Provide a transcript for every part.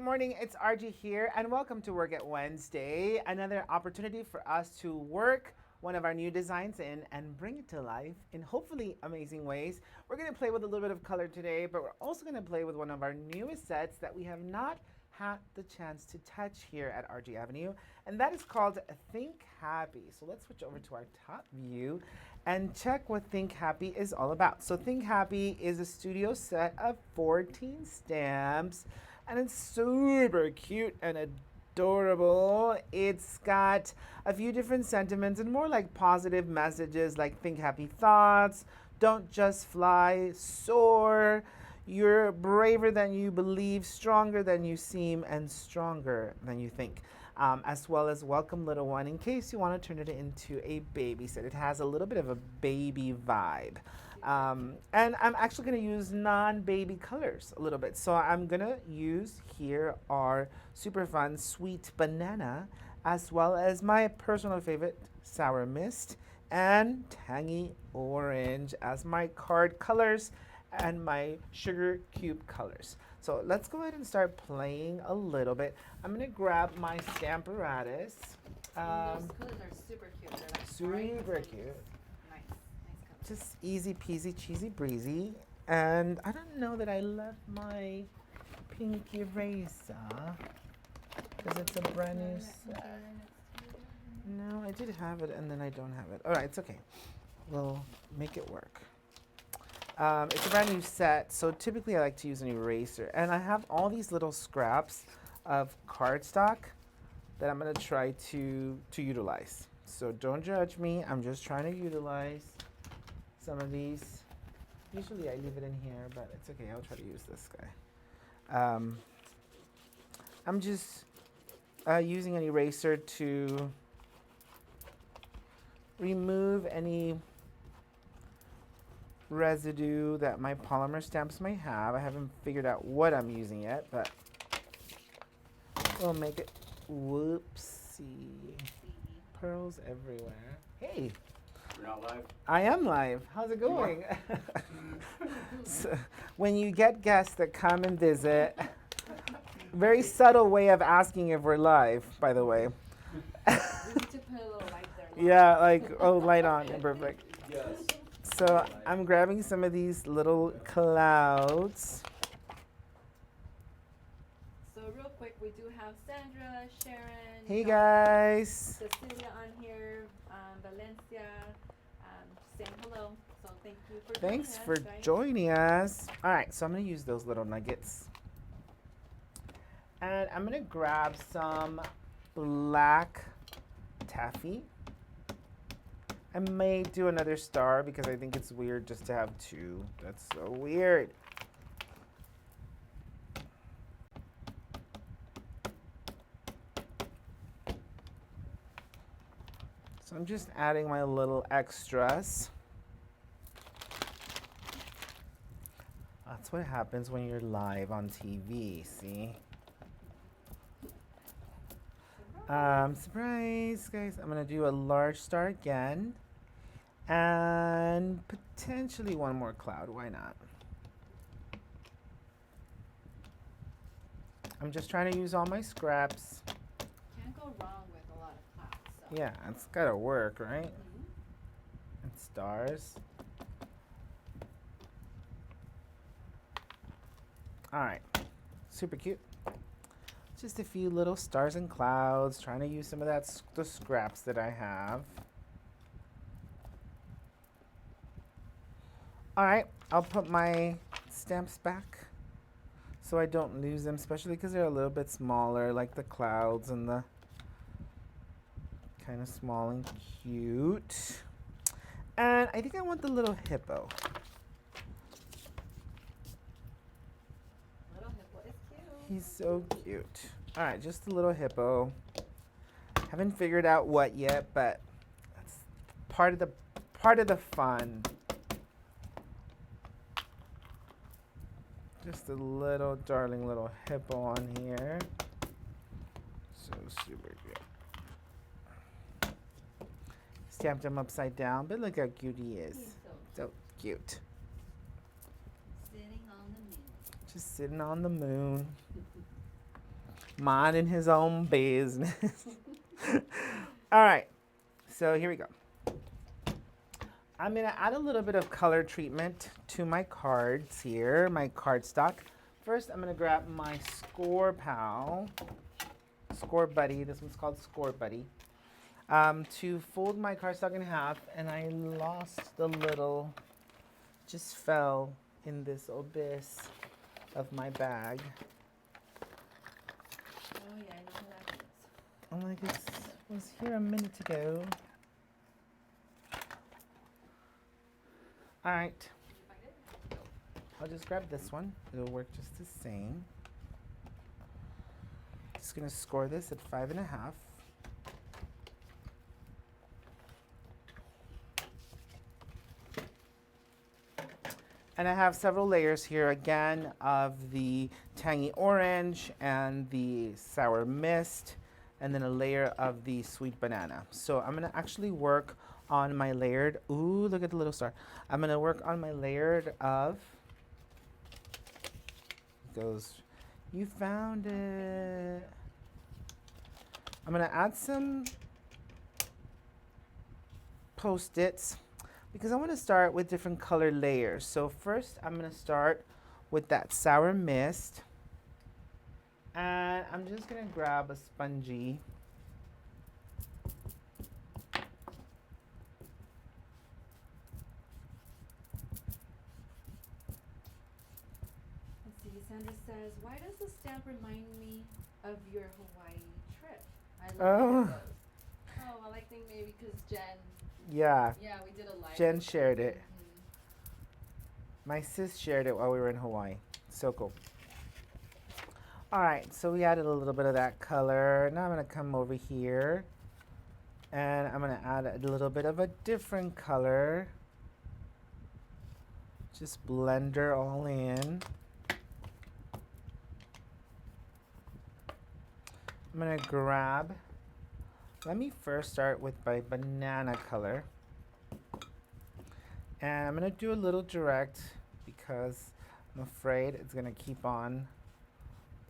morning. It's RG here, and welcome to Work at Wednesday. Another opportunity for us to work one of our new designs in and bring it to life in hopefully amazing ways. We're going to play with a little bit of color today, but we're also going to play with one of our newest sets that we have not had the chance to touch here at RG Avenue, and that is called Think Happy. So let's switch over to our top view and check what Think Happy is all about. So Think Happy is a studio set of 14 stamps, and it's super cute and adorable. It's got a few different sentiments and more like positive messages like think happy thoughts, don't just fly, soar, you're braver than you believe, stronger than you seem, and stronger than you think. As well as welcome little one in case you want to turn it into a baby set. It has a little bit of a baby vibe. And I'm actually going to use non-baby colors a little bit. So I'm going to use here our super fun sweet banana, as well as my personal favorite sour mist and tangy orange as my card colors and my sugar cube colors. So let's go ahead and start playing a little bit. I'm going to grab my Stamparatus. Those colors are super cute. They're like Super cute. Nice colors. Just easy peasy, cheesy breezy. And I don't know that I left my pink eraser because it's a brand new set. No, I did have it and then I don't have it. All right, it's okay. We'll make it work. It's a brand new set, so typically I like to use an eraser. And I have all these little scraps of cardstock that I'm going to try to utilize. So don't judge me. I'm just trying to utilize some of these. Usually I leave it in here, but it's okay. I'll try to use this guy. I'm just using an eraser to remove any residue that my polymer stamps may have. I haven't figured out what I'm using yet, but we'll make it. Whoopsie. Pearls everywhere. Hey. You're not live? I am live. How's it going? So, when you get guests that come and visit, very subtle way of asking if we're live, by the way. We need to put a little light there. Yeah, like, oh, light on. Perfect. Yes. So I'm grabbing some of these little clouds. So real quick, we do have Sandra, Sharon, Hey guys. Cecilia on here, Valencia, saying hello. So thank you for Thanks joining for us, guys. joining us. All right, so I'm going to use those little nuggets. And I'm going to grab some black taffy. I may do another star because I think it's weird just to have two. That's so weird. So I'm just adding my little extras. That's what happens when you're live on TV, see? Surprise, guys. I'm going to do a large star again. And potentially one more cloud. Why not? I'm just trying to use all my scraps. Can't go wrong with a lot of clouds. So. Yeah, it's got to work, right? Mhm. And stars. All right. Super cute. Just a few little stars and clouds. Trying to use some of the scraps that I have. All right, I'll put my stamps back so I don't lose them, especially because they're a little bit smaller, like the clouds and the kind of small and cute. And I think I want the little hippo. Little hippo is cute. He's so cute. All right, just a little hippo. Haven't figured out what yet, but that's part of the fun. Just a little darling little hippo on here. So super cute. Stamped him upside down, but look how cute he is. He's So cute. sitting on the moon. Just sitting on the moon. minding his own business. All right, so here we go. I'm gonna add a little bit of color treatment to my cards here, my cardstock. First, I'm gonna grab my Score Pal, Score Buddy, this one's called Score Buddy, to fold my cardstock in half, and I lost the little, just fell in this abyss of my bag. Oh yeah, I know that is. I'm like, it was here a minute ago. All right, Did you find it? I'll just grab this one. It'll work just the same. Just gonna score this at 5.5. And I have several layers here again of the tangy orange and the sour mist, and then a layer of the sweet banana. So I'm gonna actually work on my layered, ooh, look at the little star. I'm gonna work on my layered of, goes, you found it. I'm gonna add some Post-its because I wanna start with different color layers. So first I'm gonna start with that sour mist. And I'm just gonna grab a spongy. Let's see, Sandra says, why does the stamp remind me of your Hawaii trip? I love those. Oh, well, I think maybe because Jen, Yeah, yeah, we did a live. Jen shared it. Mhm. My sis shared it while we were in Hawaii. So cool. All right, so we added a little bit of that color. Now I'm gonna come over here and I'm gonna add a little bit of a different color. Just blend her all in. I'm gonna grab, let me first start with my banana color. And I'm gonna do a little direct because I'm afraid it's gonna keep on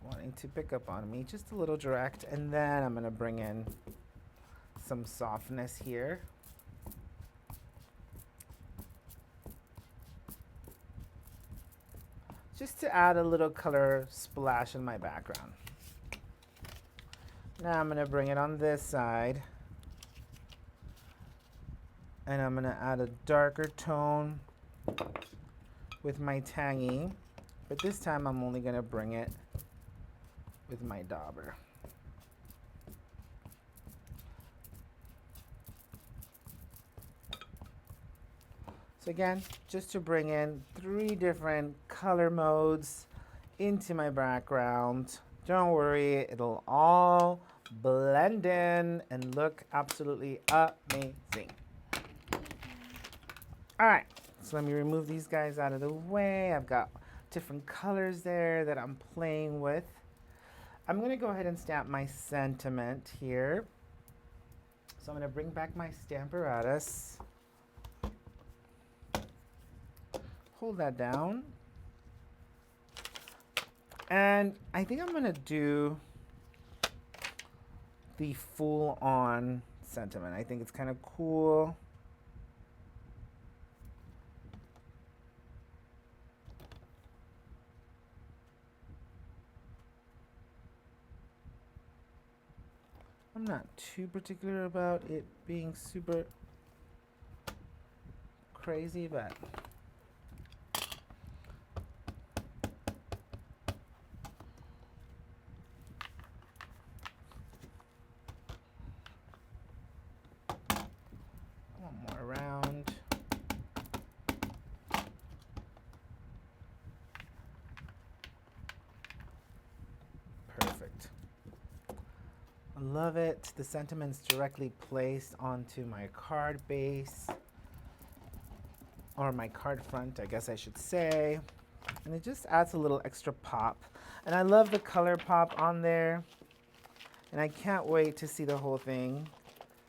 wanting to pick up on me. Just a little direct, and then I'm gonna bring in some softness here. Just to add a little color splash in my background. Now I'm gonna bring it on this side. And I'm gonna add a darker tone with my tangy, but this time I'm only gonna bring it with my dauber. So again, just to bring in 3 different color modes into my background. Don't worry, it'll all blend in and look absolutely amazing. All right, so let me remove these guys out of the way. I've got different colors there that I'm playing with. I'm gonna go ahead and stamp my sentiment here. So I'm gonna bring back my Stamparatus. Hold that down. And I think I'm gonna do the full on sentiment. I think it's kind of cool. I'm not too particular about it being super crazy, but one more round. Perfect. I love it. The sentiment's directly placed onto my card base, or my card front, I guess I should say. And it just adds a little extra pop. And I love the color pop on there. And I can't wait to see the whole thing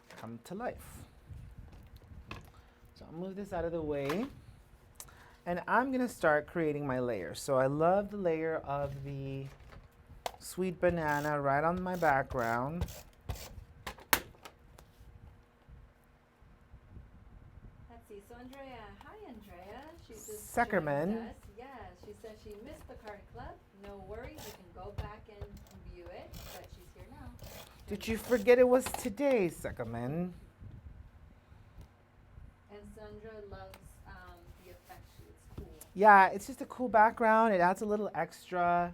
come to life. So I'll move this out of the way. And I'm gonna start creating my layers. So I love the layer of the sweet banana right on my background. Let's see. So Andrea, hi Andrea. She just Suckerman. joined us. Yeah, she said she missed the card club. No worries, you can go back and view it. But she's here now. Did you forget it was today, Suckerman? And Sandra loves the effect sheet. It's cool. Yeah, it's just a cool background. It adds a little extra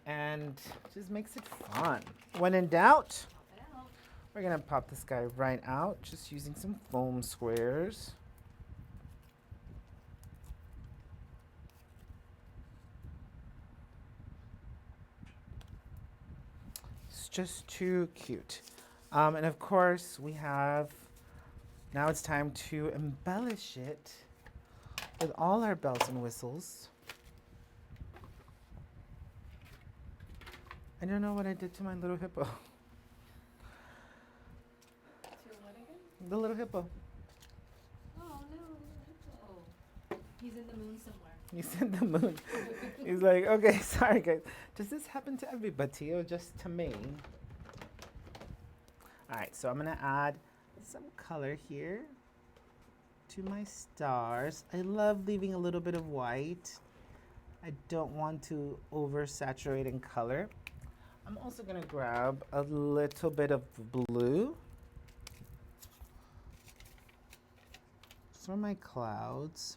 and just makes it fun. When in doubt, Pop it out. we're gonna pop this guy right out just using some foam squares. It's just too cute. And of course, we have, now it's time to embellish it with all our bells and whistles. I don't know what I did to my little hippo. To what again? The little hippo. Oh no. Oh. He's in the moon somewhere. He's in the moon. He's like, okay, sorry guys. Does this happen to everybody or just to me? All right, so I'm gonna add some color here to my stars. I love leaving a little bit of white. I don't want to oversaturate in color. I'm also gonna grab a little bit of blue for my clouds,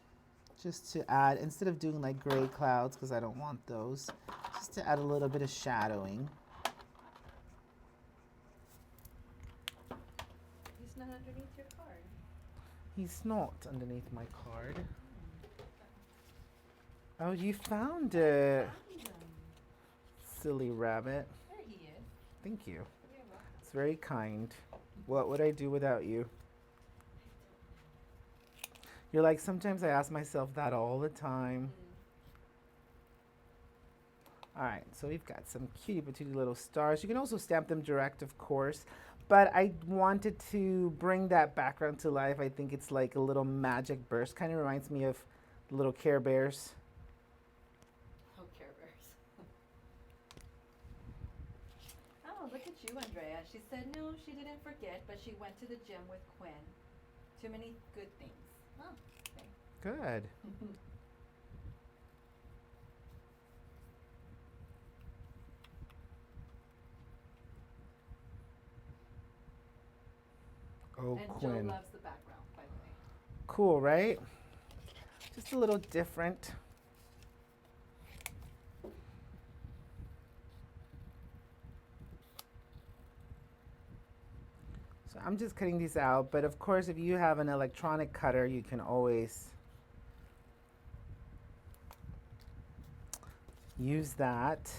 just to add, instead of doing like gray clouds, because I don't want those, just to add a little bit of shadowing. He's not underneath your card. He's not underneath my card. Oh, you found it. Found him. Silly rabbit. There he is. Thank you. You're welcome. It's very kind. What would I do without you? You're like, sometimes I ask myself that all the time. All right, so we've got some cutie patootie little stars. You can also stamp them direct, of course, but I wanted to bring that background to life. I think it's like a little magic burst. Kind of reminds me of the little Care Bears. Oh, Care Bears. Oh, look at you, Andrea. She said no, she didn't forget, but she went to the gym with Quinn. Too many good things. Oh, okay. Good. Oh, And Quinn. Joe loves the background, by the way. Cool, right? Just a little different. So I'm just cutting these out, but of course, if you have an electronic cutter, you can always use that.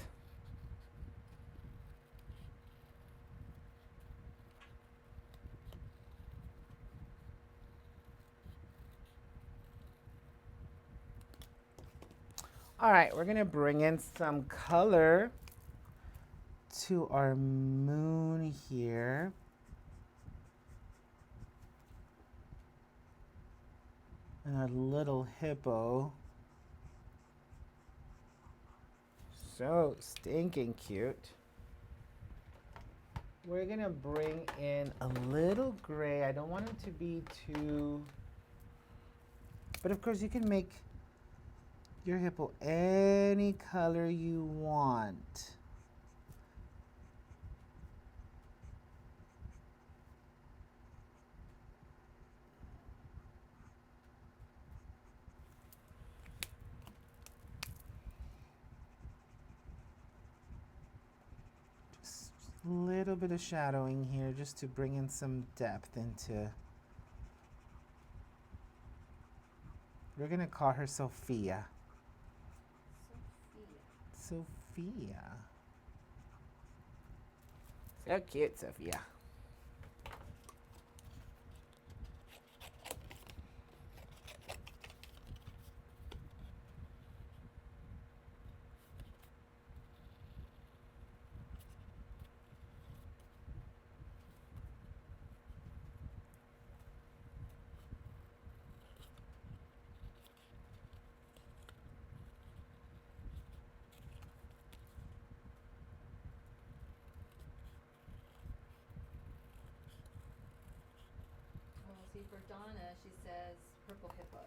All right, we're gonna bring in some color to our moon here. And our little hippo. So stinking cute. We're gonna bring in a little gray. I don't want it to be too, but of course you can make your hippo any color you want. Just a little bit of shadowing here just to bring in some depth into. We're gonna call her Sophia. Sophia. So cute, Sophia. See, for Donna, she says purple hippo.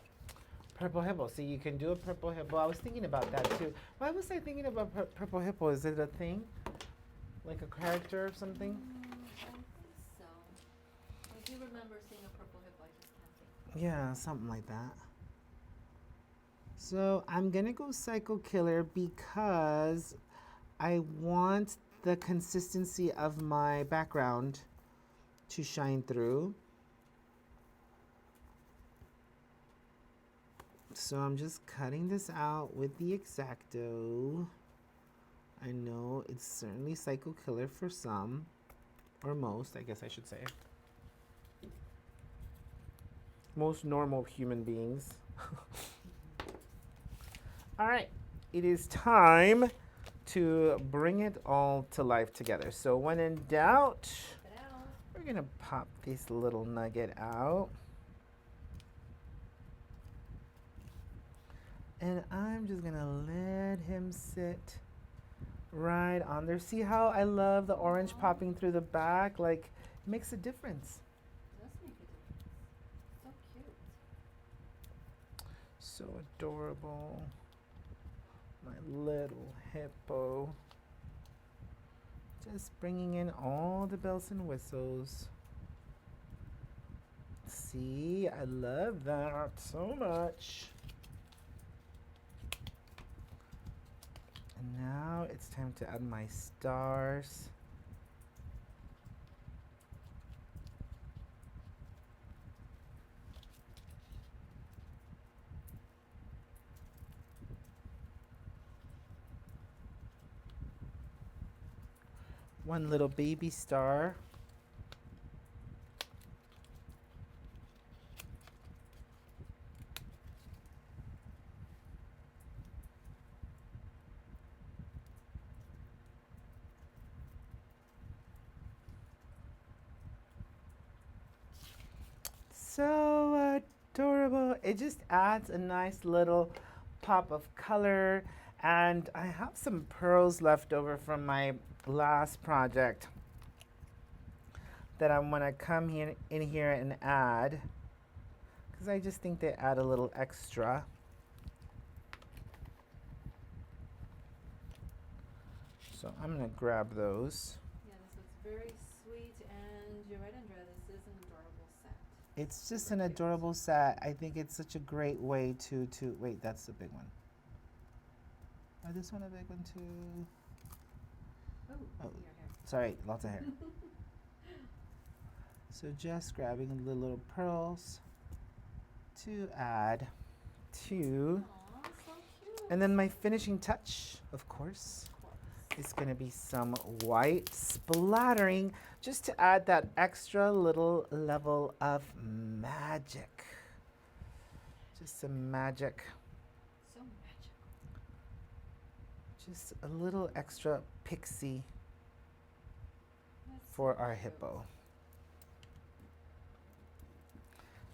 Purple hippo. So you can do a purple hippo. I was thinking about that too. Why was I thinking about purple hippo? Is it a thing? Like a character or something? I think so. I do remember seeing a purple hippo. I just can't think. Yeah, something like that. So I'm gonna go Psycho Killer because I want the consistency of my background to shine through. So I'm just cutting this out with the X-Acto. I know it's certainly Psycho Killer for some, or most, I guess I should say. Most normal human beings. All right, it is time to bring it all to life together. So when in doubt, Pop it out. we're gonna pop this little nugget out. And I'm just gonna let him sit right on there. See how I love the orange popping through the back? Like, it makes a difference. It does make a difference. So cute. So adorable. My little hippo. Just bringing in all the bells and whistles. See, I love that so much. And now it's time to add my stars. One little baby star. So adorable. It just adds a nice little pop of color. And I have some pearls left over from my last project that I want to come in here and add, because I just think they add a little extra. So I'm going to grab those. Yeah, this looks very sweet, and you're right, Andrea. This is an adorable set. It's just Super an cute. adorable set. I think it's such a great way to wait, that's the big one. This one a big one too? Oh, Oh. your hair. Sorry, lots of hair. So just grabbing the little pearls to add to, Aw, so cute. and then my finishing touch, of course, Of course. is gonna be some white splattering, just to add that extra little level of magic. Just some magic. So magical. Just a little extra pixie That's for so our cute. hippo.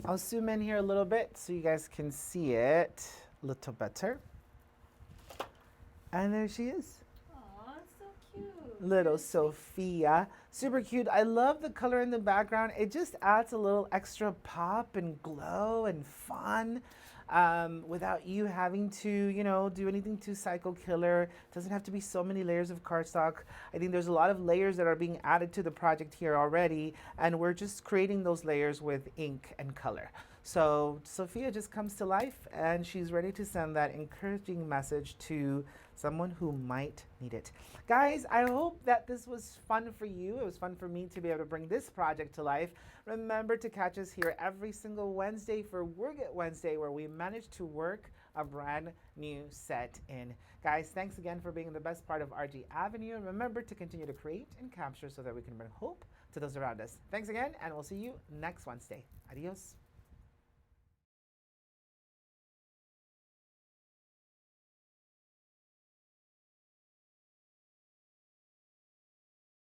I'll zoom in here a little bit so you guys can see it a little better. And there she is, Aw, it's so cute. little Very sweet. Sophia. Super cute. I love the color in the background. It just adds a little extra pop and glow and fun. Without you having to, do anything too Psycho Killer. Doesn't have to be so many layers of cardstock. I think there's a lot of layers that are being added to the project here already, and we're just creating those layers with ink and color. So Sophia just comes to life, and she's ready to send that encouraging message to someone who might need it. Guys, I hope that this was fun for you. It was fun for me to be able to bring this project to life. Remember to catch us here every single Wednesday for Work It Wednesday, where we manage to work a brand new set in. Guys, thanks again for being the best part of RG Avenue. And remember to continue to create and capture so that we can bring hope to those around us. Thanks again, and we'll see you next Wednesday. Adios.